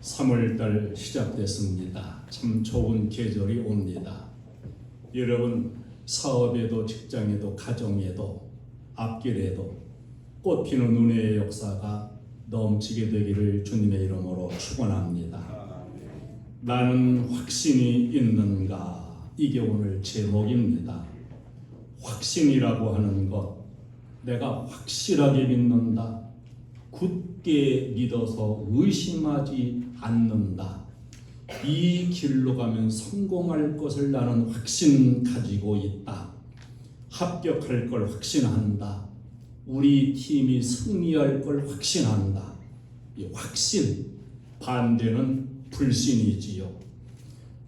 3월달 시작됐습니다. 참 좋은 계절이 옵니다. 여러분 사업에도 직장에도 가정에도 앞길에도 꽃피는 은혜의 역사가 넘치게 되기를 주님의 이름으로 축원합니다. 나는 확신이 있는가? 이게 오늘 제목입니다. 확신이라고 하는 것, 내가 확실하게 믿는다. 굳게 믿어서 의심하지 않는다. 이 길로 가면 성공할 것을 나는 확신 가지고 있다. 합격할 걸 확신한다. 우리 팀이 승리할 걸 확신한다. 이 확신, 반대는 불신이지요.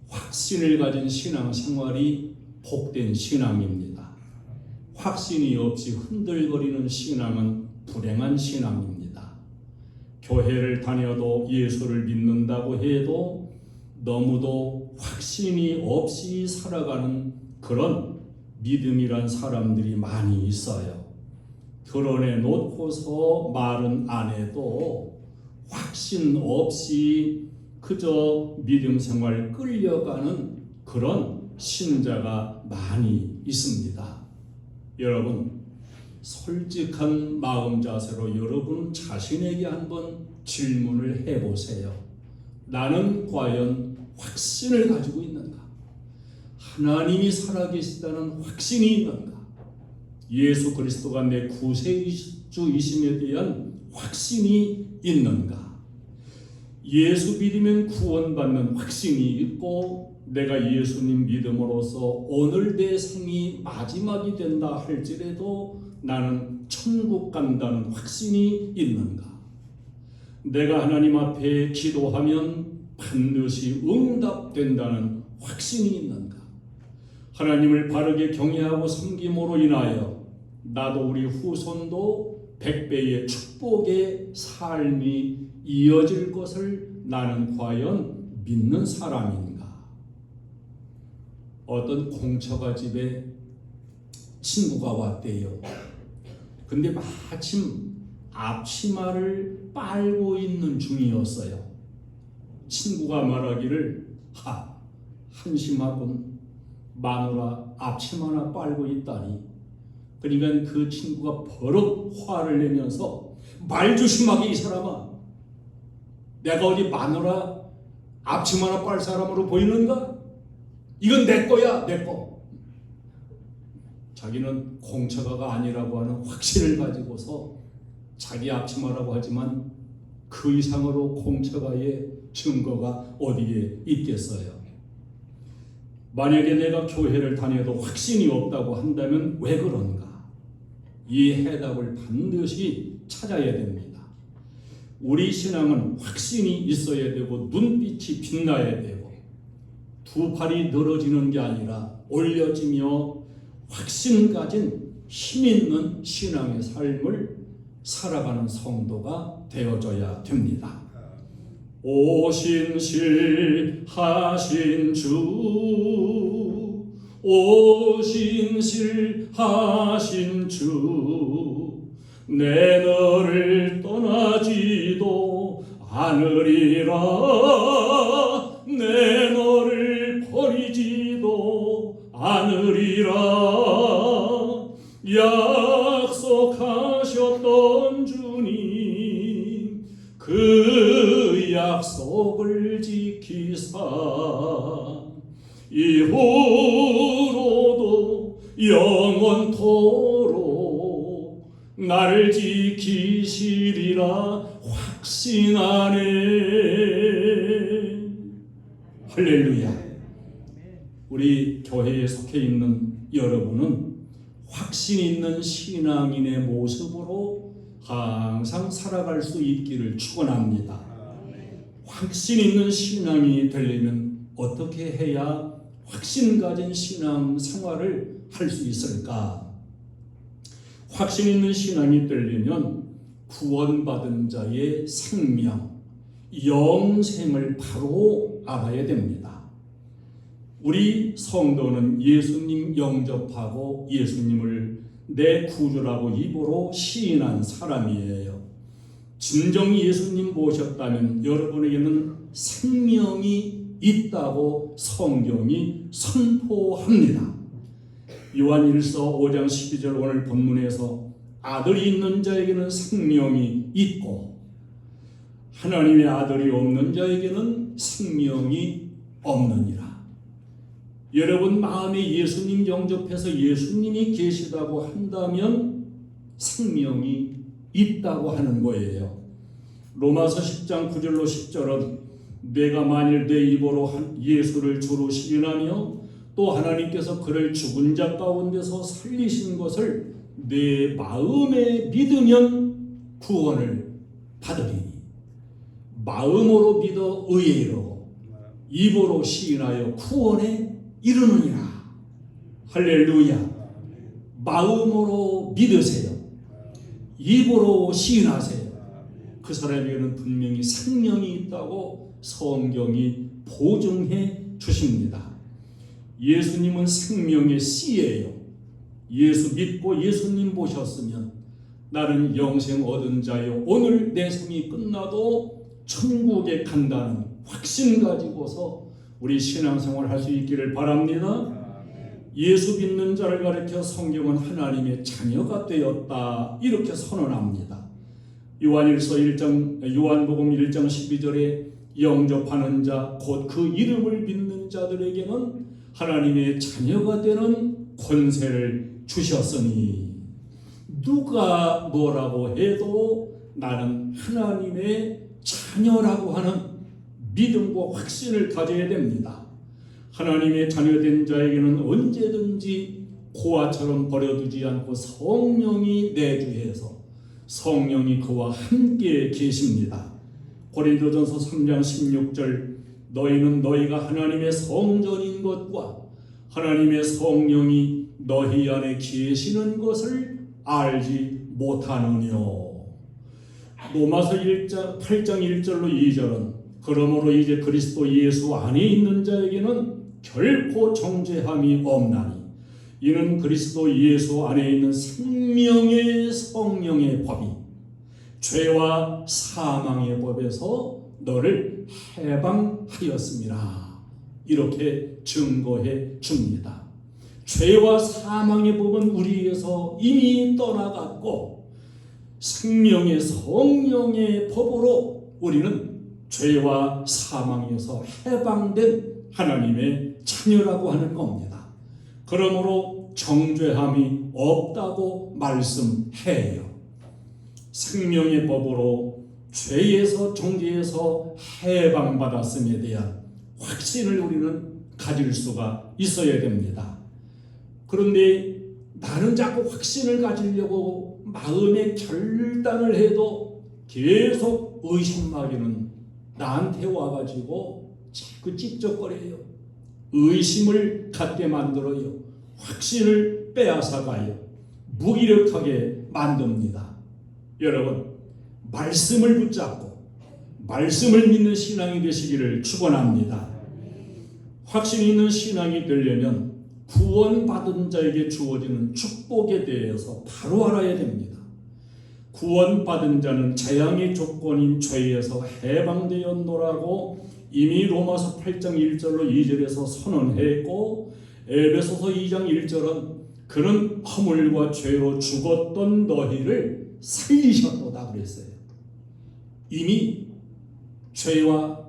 확신을 가진 신앙생활이 복된 신앙입니다. 확신이 없이 흔들거리는 신앙은 불행한 신앙입니다. 교회를 다녀도 예수를 믿는다고 해도 너무도 확신이 없이 살아가는 그런 믿음이란 사람들이 많이 있어요. 결혼해 놓고서 말은 안 해도 확신 없이 그저 믿음 생활 끌려가는 그런 신자가 많이 있습니다. 여러분, 솔직한 마음 자세로 여러분 자신에게 한번 질문을 해보세요. 나는 과연 확신을 가지고 있는가? 하나님이 살아계시다는 확신이 있는가? 예수 그리스도가 내 구세주이심에 대한 확신이 있는가? 예수 믿으면 구원받는 확신이 있고 내가 예수님 믿음으로써 오늘 내 생이 마지막이 된다 할지라도 나는 천국 간다는 확신이 있는가? 내가 하나님 앞에 기도하면 반드시 응답된다는 확신이 있는가? 하나님을 바르게 경외하고 섬김으로 인하여 나도 우리 후손도 100배의 축복의 삶이 이어질 것을 나는 과연 믿는 사람인가? 어떤 공처가 집에 친구가 왔대요. 근데 마침 앞치마를 빨고 있는 중이었어요. 친구가 말하기를 한심하군. 마누라 앞치마나 빨고 있다니. 그러니까 그 친구가 버럭 화를 내면서 말 조심하게 이 사람아. 내가 어디 마누라 앞치마나 빨 사람으로 보이는가? 이건 내 거야, 내 거. 자기는 공처가가 아니라고 하는 확신을 가지고서 자기 앞치마라고 하지만 그 이상으로 공처가의 증거가 어디에 있겠어요? 만약에 내가 교회를 다녀도 확신이 없다고 한다면 왜 그런가? 이 해답을 반드시 찾아야 됩니다. 우리 신앙은 확신이 있어야 되고 눈빛이 빛나야 되고 두 팔이 늘어지는 게 아니라 올려지며 확신 가진 힘 있는 신앙의 삶을 살아가는 성도가 되어져야 됩니다. 오신실하신 주, 오신실하신 주, 내 너를 떠나지도 않으리라, 내 너를 버리지도 않으리라. 약속하셨던 주님 그 약속을 지키사 이후로도 영원토록 나를 지키시리라 확신하네. 할렐루야. 우리 교회에 속해 있는 여러분은 확신 있는 신앙인의 모습으로 항상 살아갈 수 있기를 축원합니다. 확신 있는 신앙이 되려면 어떻게 해야 확신 가진 신앙 생활을 할 수 있을까? 확신 있는 신앙이 되려면 구원받은 자의 생명, 영생을 바로 알아야 됩니다. 우리 성도는 예수님 영접하고 예수님을 내 구주라고 입으로 시인한 사람이에요. 진정 예수님 모셨다면 여러분에게는 생명이 있다고 성경이 선포합니다. 요한일서 5장 12절 오늘 본문에서 아들이 있는 자에게는 생명이 있고 하나님의 아들이 없는 자에게는 생명이 없느니라. 여러분 마음에 예수님 영접해서 예수님이 계시다고 한다면 생명이 있다고 하는 거예요. 로마서 10장 9절로 10절은 내가 만일 내 입으로 예수를 주로 시인하며 또 하나님께서 그를 죽은 자 가운데서 살리신 것을 내 마음에 믿으면 구원을 받으리니 마음으로 믿어 의에 이르고 입으로 시인하여 구원에 이르느니라. 할렐루야. 마음으로 믿으세요. 입으로 시인하세요. 그 사람에게는 분명히 생명이 있다고 성경이 보증해 주십니다. 예수님은 생명의 씨예요. 예수 믿고 예수님 모셨으면 나는 영생 얻은 자요 오늘 내 생이 끝나도 천국에 간다는 확신 가지고서 우리 신앙생활 할 수 있기를 바랍니다. 예수 믿는 자를 가리켜 성경은 하나님의 자녀가 되었다 이렇게 선언합니다. 요한복음 1장 12절에 영접하는 자 곧 그 이름을 믿는 자들에게는 하나님의 자녀가 되는 권세를 주셨으니 누가 뭐라고 해도 나는 하나님의 자녀라고 하는 믿음과 확신을 가져야 됩니다. 하나님의 자녀된 자에게는 언제든지 고아처럼 버려두지 않고 성령이 내주해서 성령이 그와 함께 계십니다. 고린도전서 3장 16절 너희는 너희가 하나님의 성전인 것과 하나님의 성령이 너희 안에 계시는 것을 알지 못하느뇨. 로마서 8장 1절로 2절은 그러므로 이제 그리스도 예수 안에 있는 자에게는 결코 정죄함이 없나니 이는 그리스도 예수 안에 있는 생명의 성령의 법이 죄와 사망의 법에서 너를 해방하였습니다. 이렇게 증거해 줍니다. 죄와 사망의 법은 우리에게서 이미 떠나갔고 생명의 성령의 법으로 우리는 죄와 사망에서 해방된 하나님의 자녀라고 하는 겁니다. 그러므로 정죄함이 없다고 말씀해요. 생명의 법으로 죄에서 정죄에서 해방받았음에 대한 확신을 우리는 가질 수가 있어야 됩니다. 그런데 나는 자꾸 확신을 가지려고 마음의 결단을 해도 계속 의심하기는 나한테 와가지고 자꾸 찝쩍거려요. 의심을 갖게 만들어요. 확신을 빼앗아가요. 무기력하게 만듭니다. 여러분, 말씀을 붙잡고 말씀을 믿는 신앙이 되시기를 축원합니다. 확신 있는 신앙이 되려면 구원받은 자에게 주어지는 축복에 대해서 바로 알아야 됩니다. 구원받은 자는 재앙의 조건인 죄에서 해방되었노라고 이미 로마서 8장 1절로 2절에서 선언했고 에베소서 2장 1절은 그는 허물과 죄로 죽었던 너희를 살리셨도다 그랬어요. 이미 죄와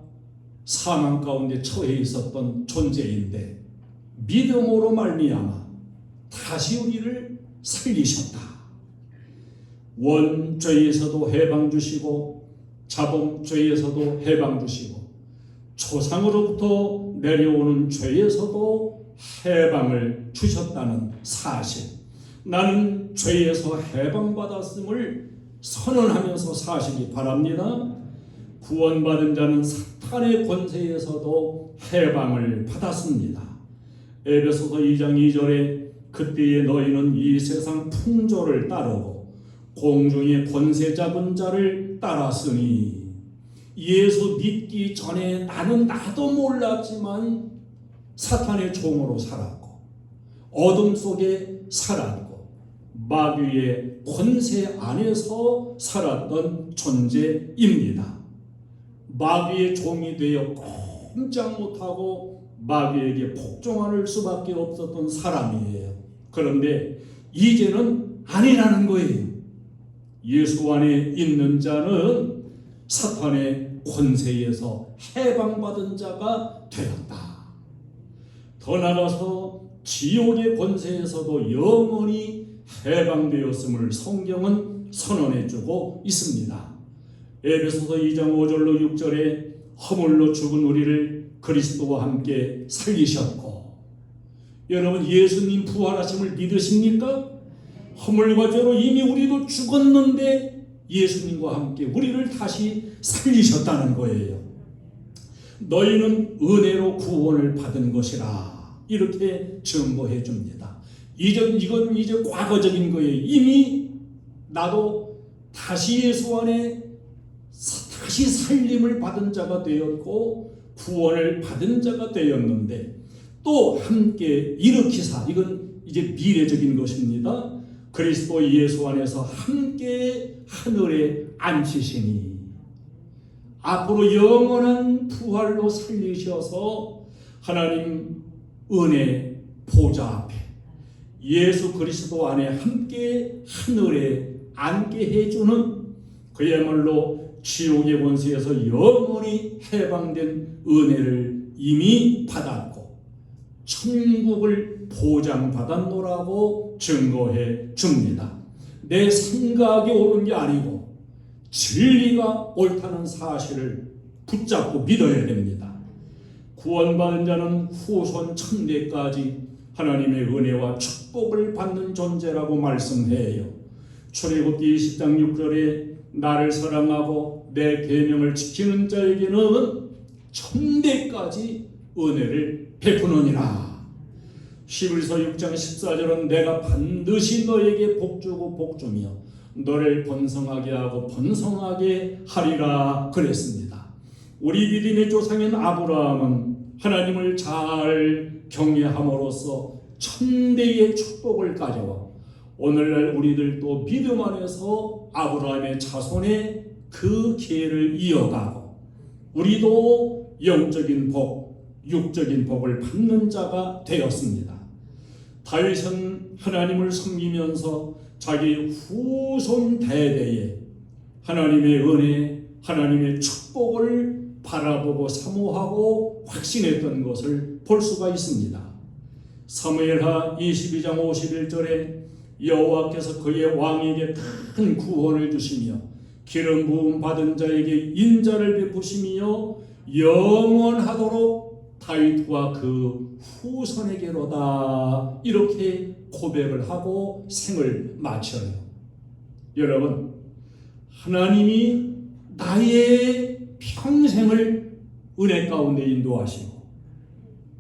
사망 가운데 처해 있었던 존재인데 믿음으로 말미암아 다시 우리를 살리셨다. 원죄에서도 해방 주시고 자범죄에서도 해방 주시고 조상으로부터 내려오는 죄에서도 해방을 주셨다는 사실, 나는 죄에서 해방받았음을 선언하면서 사시기 바랍니다. 구원받은 자는 사탄의 권세에서도 해방을 받았습니다. 에베소서 2장 2절에 그때에 너희는 이 세상 풍조를 따르고 공중의 권세 잡은 자를 따랐으니 예수 믿기 전에 나도 몰랐지만 사탄의 종으로 살았고 어둠 속에 살았고 마귀의 권세 안에서 살았던 존재입니다. 마귀의 종이 되어 꼼짝 못하고 마귀에게 복종할 수밖에 없었던 사람이에요. 그런데 이제는 아니라는 거예요. 예수 안에 있는 자는 사탄의 권세에서 해방받은 자가 되었다. 더 나아가서 지옥의 권세에서도 영원히 해방되었음을 성경은 선언해주고 있습니다. 에베소서 2장 5절로 6절에 허물로 죽은 우리를 그리스도와 함께 살리셨고, 여러분 예수님 부활하심을 믿으십니까? 허물과 죄로 이미 우리도 죽었는데 예수님과 함께 우리를 다시 살리셨다는 거예요. 너희는 은혜로 구원을 받은 것이라 이렇게 증거해 줍니다. 이건 이제 과거적인 거예요. 이미 나도 다시 예수 안에 다시 살림을 받은 자가 되었고 구원을 받은 자가 되었는데 또 함께 일으키사, 이건 이제 미래적인 것입니다. 그리스도 예수 안에서 함께 하늘에 앉히시니 앞으로 영원한 부활로 살리셔서 하나님 은혜 보좌 앞에 예수 그리스도 안에 함께 하늘에 앉게 해주는, 그야말로 지옥의 권세에서 영원히 해방된 은혜를 이미 받았고 천국을 보장받았노라고 증거해 줍니다. 내 생각이 옳은 게 아니고 진리가 옳다는 사실을 붙잡고 믿어야 됩니다. 구원받은 자는 후손 천대까지 하나님의 은혜와 축복을 받는 존재라고 말씀해요. 출애굽기 20장 6절에 나를 사랑하고 내 계명을 지키는 자에게는 천대까지 은혜를 베푸느니라. 히브리서 6장 14절은 내가 반드시 너에게 복주고 복주며 너를 번성하게 하고 번성하게 하리라 그랬습니다. 우리 믿음의 조상인 아브라함은 하나님을 잘 경외함으로써 천대의 축복을 가져와 오늘날 우리들도 믿음 안에서 아브라함의 자손의 그 기회를 이어가고 우리도 영적인 복, 육적인 복을 받는 자가 되었습니다. 다윗은 하나님을 섬기면서 자기 후손 대대에 하나님의 은혜, 하나님의 축복을 바라보고 사모하고 확신했던 것을 볼 수가 있습니다. 사무엘하 22장 51절에 여호와께서 그의 왕에게 큰 구원을 주시며 기름 부음 받은 자에게 인자를 베푸시며 영원하도록 다윗과 그 후손에게로다 이렇게 고백을 하고 생을 마쳐요. 여러분, 하나님이 나의 평생을 은혜 가운데 인도하시고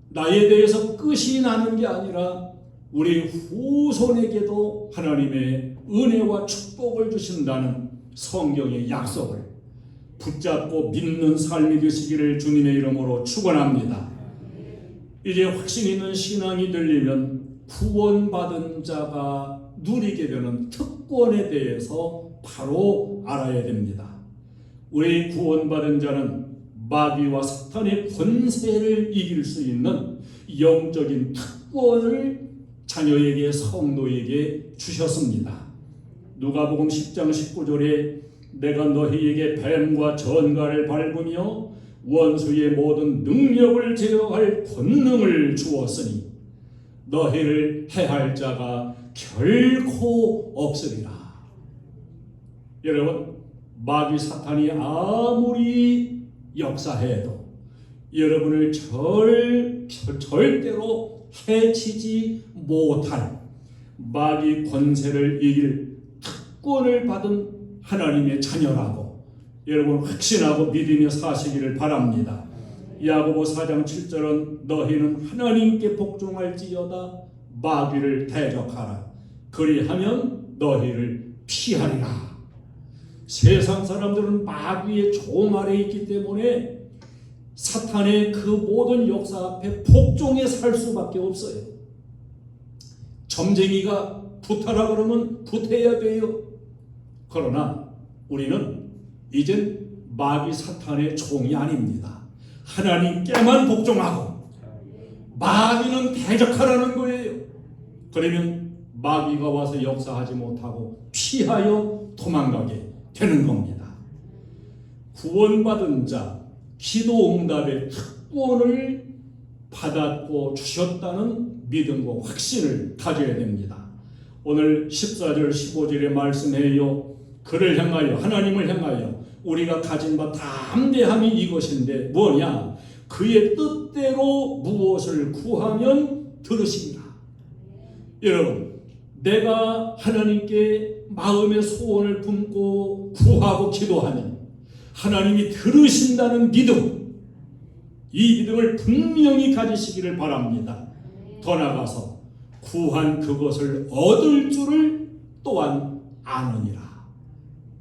나에 대해서 끝이 나는 게 아니라 우리 후손에게도 하나님의 은혜와 축복을 주신다는 성경의 약속을 붙잡고 믿는 삶이 되시기를 주님의 이름으로 축원합니다. 이제 확신 있는 신앙이 들리면 구원받은 자가 누리게 되는 특권에 대해서 바로 알아야 됩니다. 우리 구원받은 자는 마귀와 사탄의 권세를 이길 수 있는 영적인 특권을 자녀에게, 성도에게 주셨습니다. 누가복음 10장 19절에 내가 너희에게 뱀과 전갈을 밟으며 원수의 모든 능력을 제어할 권능을 주었으니 너희를 해할 자가 결코 없으리라. 여러분, 마귀 사탄이 아무리 역사해도 여러분을 절대로 해치지 못할 마귀 권세를 이길 특권을 받은 하나님의 자녀라고 여러분 확신하고 믿으며 사시기를 바랍니다. 야고보 4장 7절은 너희는 하나님께 복종할지어다 마귀를 대적하라 그리하면 너희를 피하리라. 세상 사람들은 마귀의 종 아래에 있기 때문에 사탄의 그 모든 역사 앞에 복종해 살 수밖에 없어요. 점쟁이가 붙어라 그러면 붙어야 돼요. 그러나 우리는 이젠 마귀 사탄의 종이 아닙니다. 하나님께만 복종하고 마귀는 대적하라는 거예요. 그러면 마귀가 와서 역사하지 못하고 피하여 도망가게 되는 겁니다. 구원받은 자 기도 응답의 특권을 받았고 주셨다는 믿음과 확신을 가져야 됩니다. 오늘 14절 15절에 말씀해요. 그를 향하여 하나님을 향하여 우리가 가진 바 담대함이 이것인데 뭐냐? 그의 뜻대로 무엇을 구하면 들으시리라. 여러분, 내가 하나님께 마음의 소원을 품고 구하고 기도하면 하나님이 들으신다는 믿음, 이 믿음을 분명히 가지시기를 바랍니다. 더 나아가서 구한 그것을 얻을 줄을 또한 아느니라.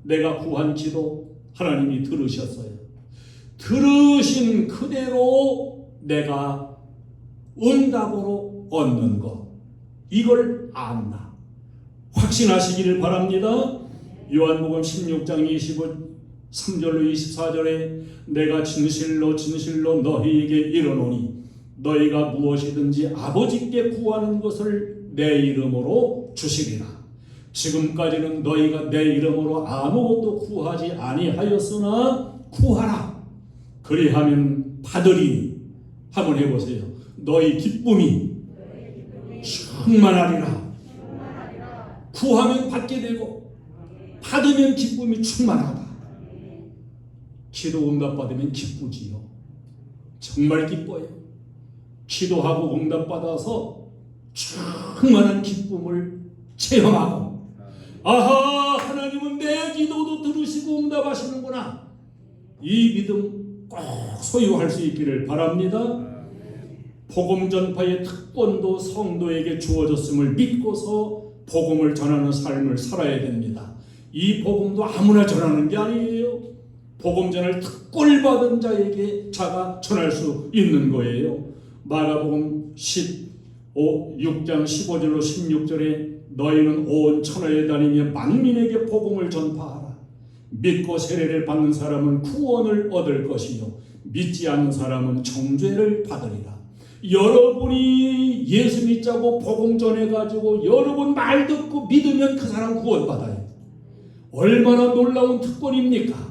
내가 구한 기도 하나님이 들으셨어요. 들으신 그대로 내가 응답으로 얻는 것, 이걸 안다. 확신하시기를 바랍니다. 요한복음 16장 23절로 24절에 내가 진실로 진실로 너희에게 이르노니 너희가 무엇이든지 아버지께 구하는 것을 내 이름으로 주시리라. 지금까지는 너희가 내 이름으로 아무것도 구하지 아니하였으나 구하라. 그리하면 받으리니. 한번 해보세요. 너희 기쁨이 충만하리라. 구하면 받게 되고 받으면 기쁨이 충만하다. 기도 응답 받으면 기쁘지요. 정말 기뻐요. 기도하고 응답 받아서 충만한 기쁨을 체험하고, 아하, 하나님은 내 기도도 들으시고 응답하시는구나. 이 믿음 꼭 소유할 수 있기를 바랍니다. 복음 전파의 특권도 성도에게 주어졌음을 믿고서 복음을 전하는 삶을 살아야 됩니다. 이 복음도 아무나 전하는 게 아니에요. 복음 전할 특권을 받은 자에게 자가 전할 수 있는 거예요. 마가복음 6장 15절로 16절에 너희는 온 천하에 다니며 만민에게 복음을 전파하라. 믿고 세례를 받는 사람은 구원을 얻을 것이요 믿지 않는 사람은 정죄를 받으리라. 여러분이 예수 믿자고 복음 전해가지고 여러분 말 듣고 믿으면 그 사람 구원받아요. 얼마나 놀라운 특권입니까?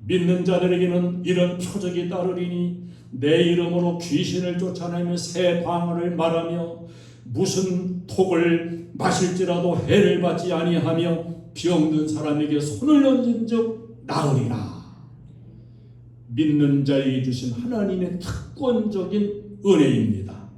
믿는 자들에게는 이런 표적이 따르리니 내 이름으로 귀신을 쫓아내며 새 방언을 말하며 무슨 독을 마실지라도 해를 받지 아니하며 병든 사람에게 손을 얹은 즉 나으리라. 믿는 자에게 주신 하나님의 특권적인 은혜입니다.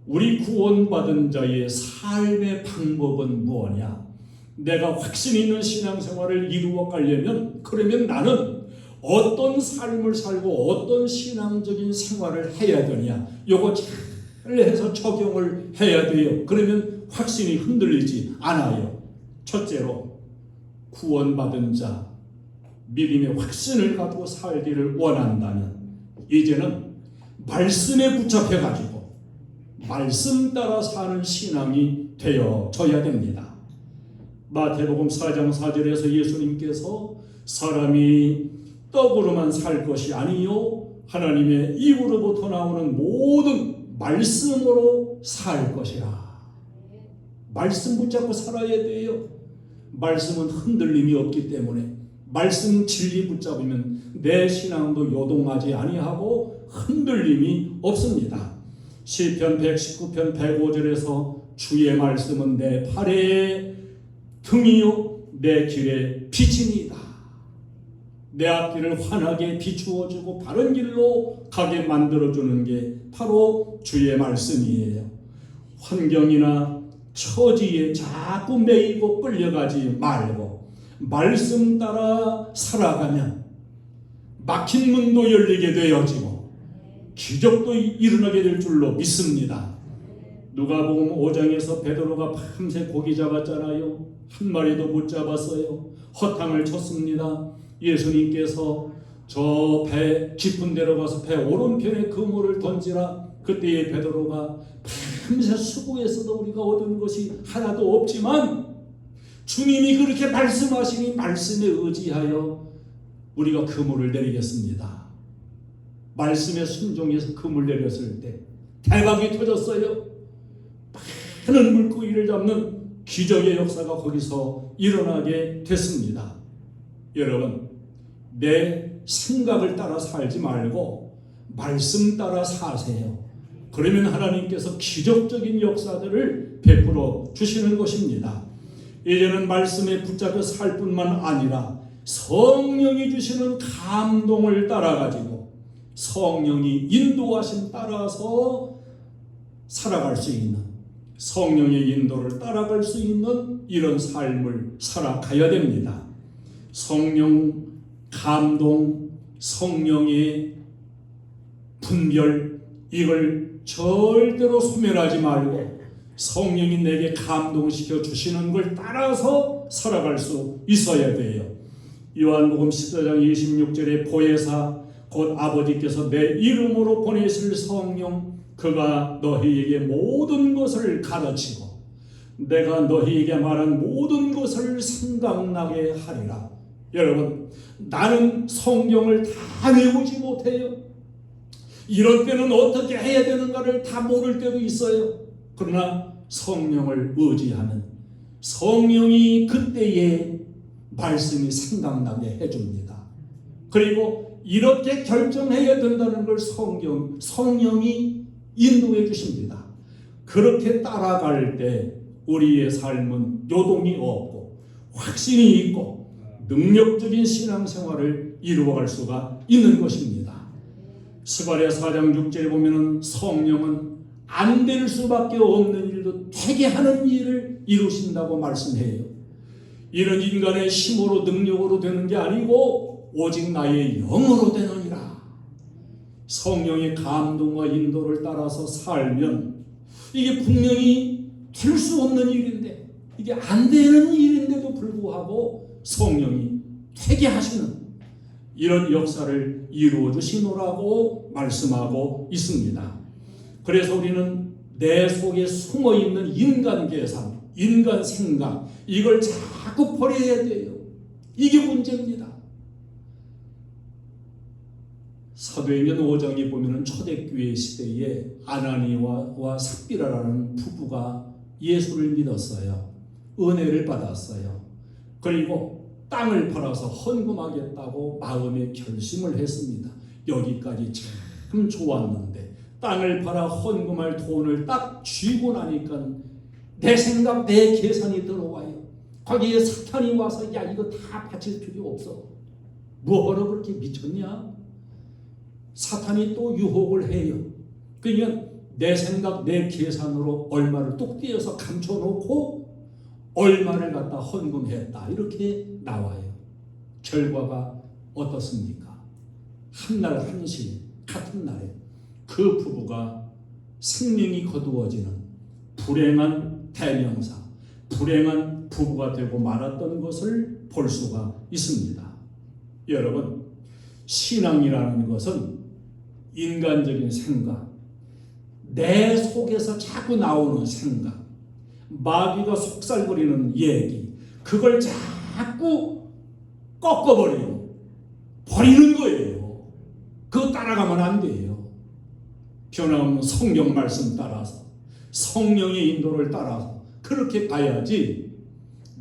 우리 구원받은 자의 삶의 방법은 무엇이냐? 내가 확신 있는 신앙생활을 이루어 가려면, 그러면 나는 어떤 삶을 살고 어떤 신앙적인 생활을 해야 되냐? 요거 잘 해서 적용을 해야 돼요. 그러면 확신이 흔들리지 않아요. 첫째로, 구원받은 자, 믿음의 확신을 가지고 살기를 원한다면 이제는 말씀에 붙잡혀가지고 말씀 따라 사는 신앙이 되어져야 됩니다. 마태복음 4장 4절에서 예수님께서 사람이 떡으로만 살 것이 아니요 하나님의 입으로부터 나오는 모든 말씀으로 살 것이라. 말씀 붙잡고 살아야 돼요. 말씀은 흔들림이 없기 때문에 말씀 진리 붙잡으면 내 신앙도 요동하지 아니하고 흔들림이 없습니다. 시편 119편 105절에서 주의 말씀은 내 팔에 등이요 내 길에 빛이니이다. 내 앞길을 환하게 비추어주고 바른 길로 가게 만들어주는 게 바로 주의 말씀이에요. 환경이나 처지에 자꾸 매이고 끌려가지 말고 말씀 따라 살아가면 막힌 문도 열리게 되어지고 기적도 일어나게 될 줄로 믿습니다. 누가복음 5장에서 베드로가 밤새 고기 잡았잖아요. 한 마리도 못 잡았어요. 허탕을 쳤습니다. 예수님께서 저 배 깊은 데로 가서 배 오른편에 그물을 던지라. 그때에 베드로가 밤새 수고했어도 우리가 얻은 것이 하나도 없지만 주님이 그렇게 말씀하시니 말씀에 의지하여 우리가 그물을 내리겠습니다. 말씀에 순종해서 그물 내렸을 때 대박이 터졌어요. 많은 물고기를 잡는 기적의 역사가 거기서 일어나게 됐습니다. 여러분, 내 생각을 따라 살지 말고 말씀 따라 사세요. 그러면 하나님께서 기적적인 역사들을 베풀어 주시는 것입니다. 이제는 말씀에 붙잡혀 살 뿐만 아니라 성령이 주시는 감동을 따라가지고 성령이 인도하심 따라서 살아갈 수 있는, 성령의 인도를 따라갈 수 있는 이런 삶을 살아가야 됩니다. 성령 감동, 성령의 분별, 이걸 절대로 소멸하지 말고 성령이 내게 감동시켜 주시는 걸 따라서 살아갈 수 있어야 돼요. 요한복음 14장 26절에 보혜사 곧 아버지께서 내 이름으로 보내실 성령, 그가 너희에게 모든 것을 가르치고 내가 너희에게 말한 모든 것을 생각나게 하리라. 여러분, 나는 성경을 다 외우지 못해요. 이럴 때는 어떻게 해야 되는가를 다 모를 때도 있어요. 그러나 성령을 의지하는, 성령이 그때에 말씀이 생각나게 해줍니다. 그리고 이렇게 결정해야 된다는 걸 성령이 인도해 주십니다. 그렇게 따라갈 때 우리의 삶은 요동이 없고 확신이 있고 능력적인 신앙생활을 이루어갈 수가 있는 것입니다. 스가랴 4장 6절에 보면은 성령은 안 될 수밖에 없는 일도 되게 하는 일을 이루신다고 말씀해요. 이는 인간의 힘으로 능력으로 되는 게 아니고 오직 나의 영으로 되느니라. 성령의 감동과 인도를 따라서 살면 이게 분명히 될 수 없는 일인데, 이게 안 되는 일인데도 불구하고 성령이 되게 하시는 이런 역사를 이루어 주시노라고 말씀하고 있습니다. 그래서 우리는 내 속에 숨어 있는 인간 계산, 인간 생각, 이걸 자꾸 버려야 돼요. 이게 문제입니다. 사도행전 5장에 보면은 초대교회 시대에 아나니아와 삽비라라는 부부가 예수를 믿었어요. 은혜를 받았어요. 그리고 땅을 팔아서 헌금하겠다고 마음의 결심을 했습니다. 여기까지 참 좋았는데 땅을 팔아 헌금할 돈을 딱 쥐고 나니까 내 생각, 내 계산이 들어와요. 거기에 사탄이 와서 야, 이거 다 바칠 필요 없어. 뭐하러 그렇게 미쳤냐? 사탄이 또 유혹을 해요. 그러니까 내 생각, 내 계산으로 얼마를 뚝 떼어서 감춰놓고 얼마를 갖다 헌금했다, 이렇게 나와요. 결과가 어떻습니까? 한날 한시 같은 날에 그 부부가 생명이 거두어지는 불행한 대명사, 불행한 부부가 되고 말았던 것을 볼 수가 있습니다. 여러분, 신앙이라는 것은 인간적인 생각, 내 속에서 자꾸 나오는 생각, 마귀가 속살거리는 얘기, 그걸 자꾸 꺾어버려요. 버리는 거예요. 그거 따라가면 안 돼요. 변함없는 성경 말씀 따라서, 성령의 인도를 따라서 그렇게 가야지.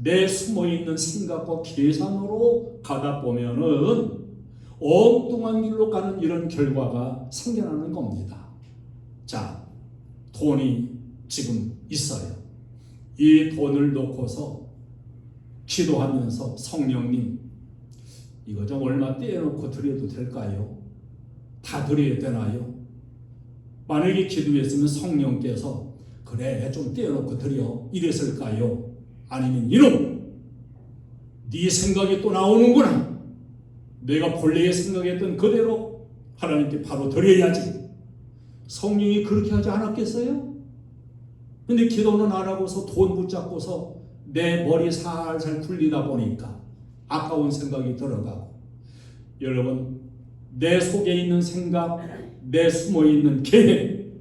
내 숨어있는 생각과 계산으로 가다 보면은 엉뚱한 길로 가는 이런 결과가 생겨나는 겁니다. 자, 돈이 지금 있어요. 이 돈을 놓고서 기도하면서 성령님, 이거 좀 얼마 떼어놓고 드려도 될까요? 다 드려야 되나요? 만약에 기도했으면 성령께서 그래, 좀 떼어놓고 드려, 이랬을까요? 아니면 이놈, 네 생각이 또 나오는구나. 내가 본래에 생각했던 그대로 하나님께 바로 드려야지. 성령이 그렇게 하지 않았겠어요? 근데 기도는 안 하고서 돈 붙잡고서 내 머리 살살 굴리다 보니까 아까운 생각이 들어가고, 여러분, 내 속에 있는 생각, 내 숨어있는 계획,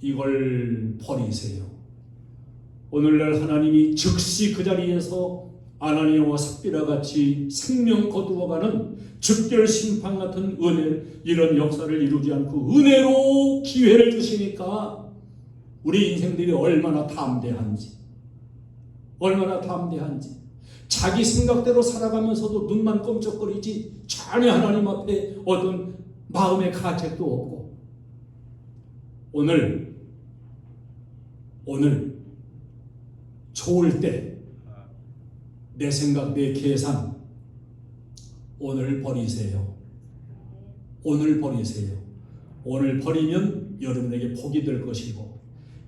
이걸 버리세요. 오늘날 하나님이 즉시 그 자리에서 아나니아와 삽비라 같이 생명 거두어가는 즉결 심판 같은 은혜, 이런 역사를 이루지 않고 은혜로 기회를 주시니까 우리 인생들이 얼마나 담대한지, 자기 생각대로 살아가면서도 눈만 껌쩍거리지 전혀 하나님 앞에 어떤 마음의 가책도 없고, 오늘 좋을 때 내 생각, 내 계산 오늘 버리세요. 오늘 버리면 여러분에게 복이 될 것이고,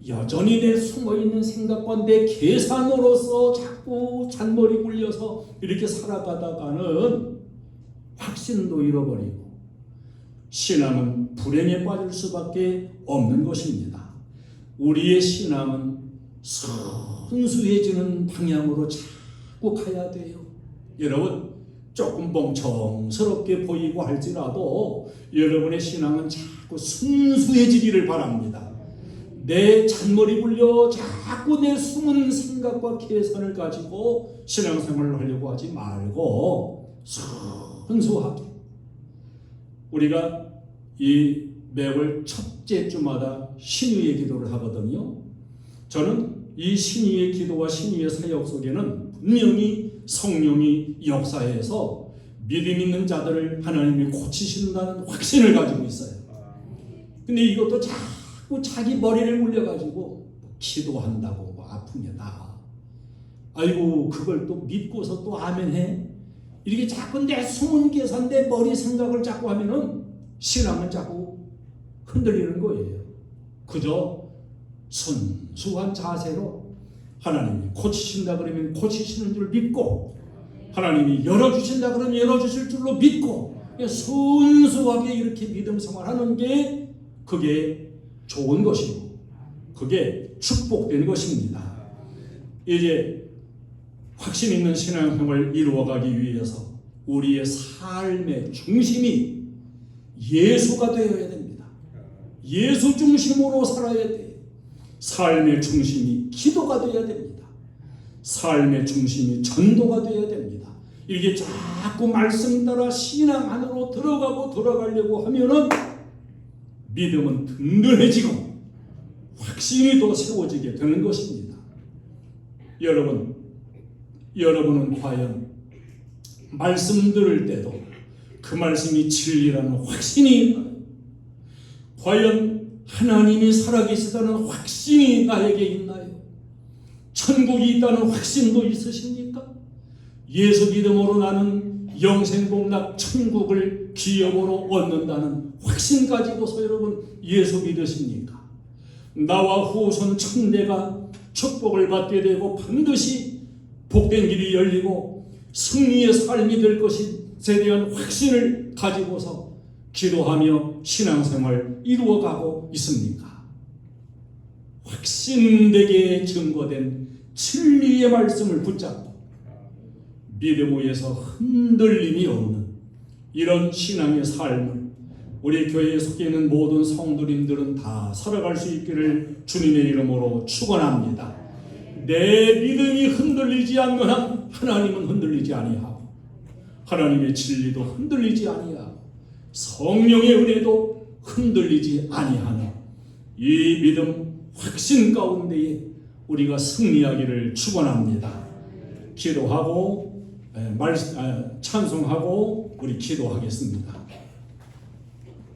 여전히 내 숨어있는 생각과 내 계산으로서 자꾸 잔머리 굴려서 이렇게 살아가다가는 확신도 잃어버리고 신앙은 불행에 빠질 수밖에 없는 것입니다. 우리의 신앙은 순수해지는 방향으로 자꾸 가야 돼요. 여러분, 조금 멍청스럽게 보이고 할지라도 여러분의 신앙은 자꾸 순수해지기를 바랍니다. 내 잔머리 굴려 자꾸 내 숨은 생각과 계산을 가지고 신앙생활을 하려고 하지 말고 순수하게. 우리가 이 매월 첫째 주마다 신유의 기도를 하거든요. 저는 이 신유의 기도와 신유의 사역 속에는 분명히 성령이 역사해서 믿음 있는 자들을 하나님이 고치신다는 확신을 가지고 있어요. 근데 이것도 자꾸 자기 머리를 굴려가지고 기도한다고 아픈 게 나아. 아이고, 그걸 또 믿고서 또 아멘해? 이렇게 자꾸 내 숨은 계산, 내 머리 생각을 자꾸 하면은 신앙은 자꾸 흔들리는 거예요. 그저 순수한 자세로 하나님이 고치신다 그러면 고치시는 줄 믿고, 하나님이 열어주신다 그러면 열어주실 줄로 믿고, 순수하게 이렇게 믿음 생활하는 게 그게 좋은 것이고 그게 축복된 것입니다. 이제 확신 있는 신앙생활을 이루어가기 위해서 우리의 삶의 중심이 예수가 되어야 됩니다. 예수 중심으로 살아야 돼요. 삶의 중심이 기도가 되어야 됩니다. 삶의 중심이 전도가 되어야 됩니다. 이게 자꾸 말씀 따라 신앙 안으로 들어가고 돌아가려고 하면은 믿음은 든든해지고 확신이 더 세워지게 되는 것입니다. 여러분은 과연 말씀 들을 때도 그 말씀이 진리라는 확신이 있나요? 과연 하나님이 살아계시다는 확신이 나에게 있나요? 천국이 있다는 확신도 있으십니까? 예수 믿음으로 나는 영생복락 천국을 기업으로 얻는다는 확신 가지고서 여러분 예수 믿으십니까? 나와 후손 천대가 축복을 받게 되고 반드시 복된 길이 열리고 승리의 삶이 될 것에 대한 확신을 가지고서 기도하며 신앙생활 이루어가고 있습니까? 확신되게 증거된 진리의 말씀을 붙잡고 믿음 위에서 흔들림이 없는 이런 신앙의 삶을 우리 교회에 속해 있는 모든 성도님들은 다 살아갈 수 있기를 주님의 이름으로 축원합니다. 내 믿음이 흔들리지 않는 한 하나님은 흔들리지 아니하고 하나님의 진리도 흔들리지 아니하고 성령의 은혜도 흔들리지 아니하는 이 믿음 확신 가운데에 우리가 승리하기를 축원합니다. 기도하고 찬송하고 우리 기도하겠습니다.